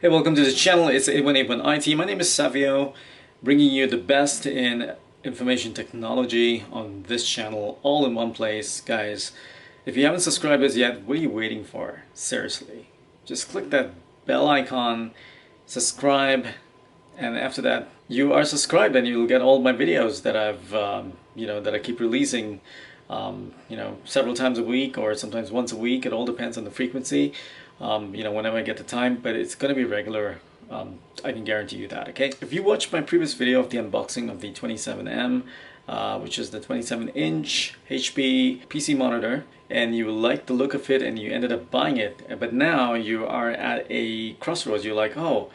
Hey, welcome to the channel. It's 818 IT. My name is Savio, bringing you the best in information technology on this channel, all in one place. Guys, if you haven't subscribed us yet, what are you waiting for? Seriously, just click that bell icon, subscribe, and after that, you are subscribed and you'll get all my videos that that I keep releasing, several times a week or sometimes once a week. It all depends on the frequency. Whenever I get the time, but it's going to be regular. I can guarantee you that, okay? If you watched my previous video of the unboxing of the 27M, which is the 27-inch HP PC monitor, and you liked the look of it and you ended up buying it, but now you are at a crossroads. You're like, oh,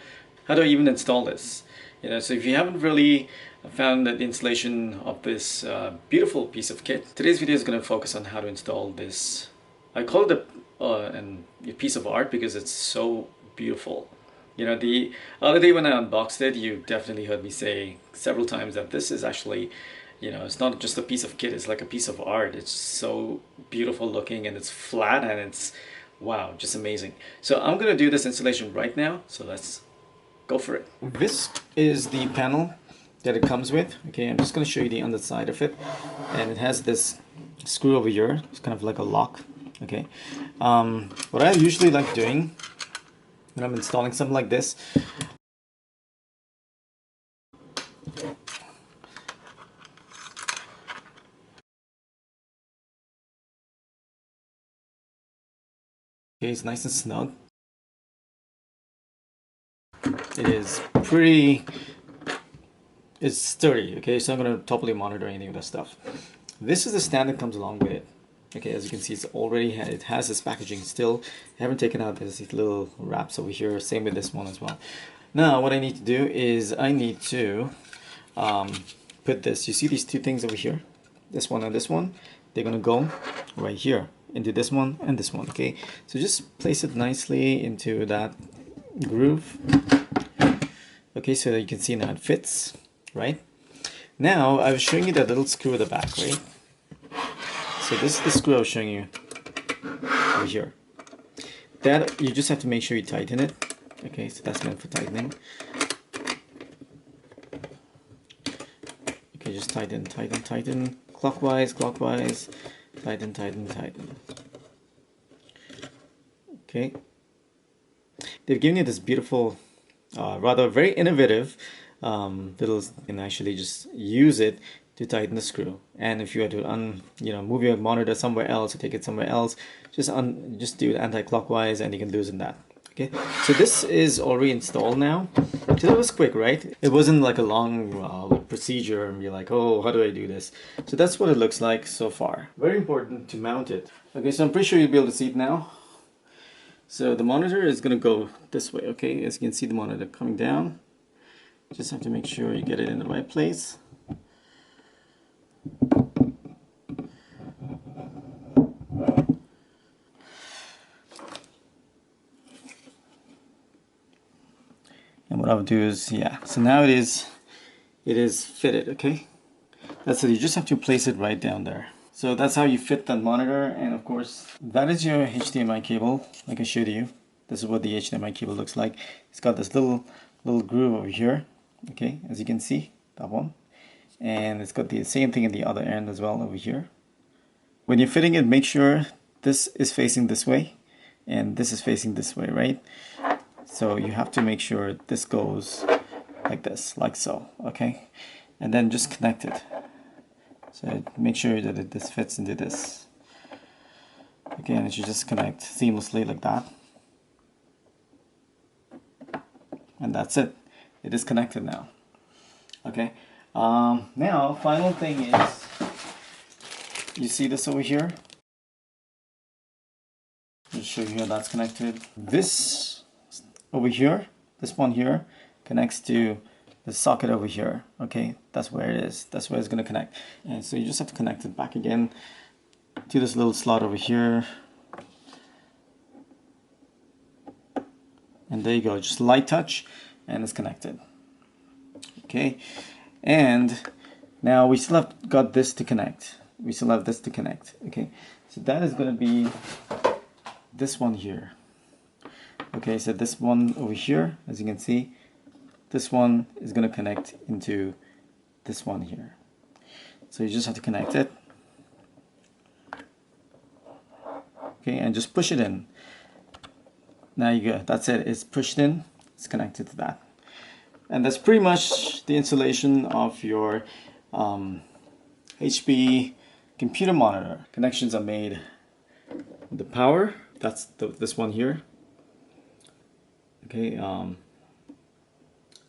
how do I even install this? So if you haven't really found the installation of this beautiful piece of kit, today's video is going to focus on how to install this. I call it a piece of art because it's so beautiful. The other day when I unboxed it, you definitely heard me say several times that this is actually, it's not just a piece of kit, it's like a piece of art. It's so beautiful looking and it's flat and it's, wow, just amazing. So I'm going to do this installation right now, so let's go for it. This is the panel that it comes with. Okay, I'm just going to show you the underside of it, and it has this screw over here. It's kind of like a lock. Okay, what I usually like doing when I'm installing something like this, okay, it's nice and snug. It is it's sturdy. Okay, so I'm going to totally monitor anything with that stuff. This is the stand that comes along with it. Okay, as you can see, it has this packaging still. I haven't taken out these little wraps over here. Same with this one as well. Now, what I need to do is I need to put this. You see these two things over here, this one and this one. They're gonna go right here into this one and this one. Okay, so just place it nicely into that groove. Okay, so that you can see now it fits. Right now, I was showing you that little screw at the back, right? So this is the screw I was showing you over here. That you just have to make sure you tighten it. Okay, so that's meant for tightening. Okay, just tighten, clockwise, tighten. Okay. They've given you this beautiful, rather very innovative little, you can actually just use it to tighten the screw. And if you were to move your monitor somewhere else or take it somewhere else, just do it anti-clockwise and you can loosen that. Okay, so this is already installed now. So that was quick, right? It wasn't like a long procedure and you're like, oh, how do I do this? So that's what it looks like so far. Very important to mount it. Okay, so I'm pretty sure you'll be able to see it now. So the monitor is going to go this way. Okay, as you can see the monitor coming down. Just have to make sure you get it in the right place. And what I'll do is, yeah, so now it is fitted, okay? That's it, you just have to place it right down there. So that's how you fit that monitor, and of course, that is your HDMI cable, like I showed you. This is what the HDMI cable looks like. It's got this little groove over here, okay, as you can see, that one. And it's got the same thing in the other end as well over here. When you're fitting it, make sure this is facing this way, and this is facing this way, right? So you have to make sure this goes like this, like so, okay? And then just connect it. So make sure that this fits into this. Okay, and it should just connect seamlessly like that. And that's it. It is connected now. Okay. Now, final thing is, you see this over here? I'll show you how that's connected. This over here, this one here, connects to the socket over here. Okay, that's where it is. That's where it's going to connect. And so you just have to connect it back again to this little slot over here. And there you go, just light touch and it's connected. Okay, and now we still have got this to connect. We still have this to connect. Okay, so that is going to be this one here. Okay, so this one over here, as you can see, this one is going to connect into this one here. So you just have to connect it. Okay, and just push it in. Now you go. That's it. It's pushed in. It's connected to that. And that's pretty much the installation of your HP computer monitor. Connections are made. The power, that's this one here. Okay,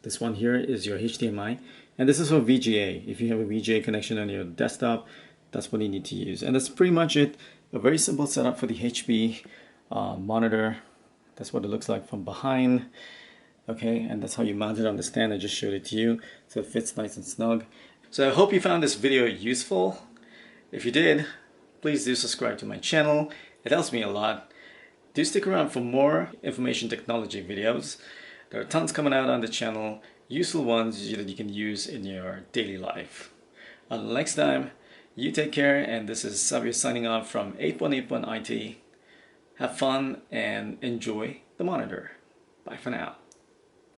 this one here is your HDMI, and this is for VGA. If you have a VGA connection on your desktop, that's what you need to use. And that's pretty much it. A very simple setup for the HP monitor. That's what it looks like from behind. Okay, and that's how you mount it on the stand. I just showed it to you, so it fits nice and snug. So I hope you found this video useful. If you did, please do subscribe to my channel. It helps me a lot. Do stick around for more information technology videos. There are tons coming out on the channel, useful ones that you can use in your daily life. Until next time, you take care, and this is Savio signing off from 8181 IT. Have fun and enjoy the monitor. Bye for now.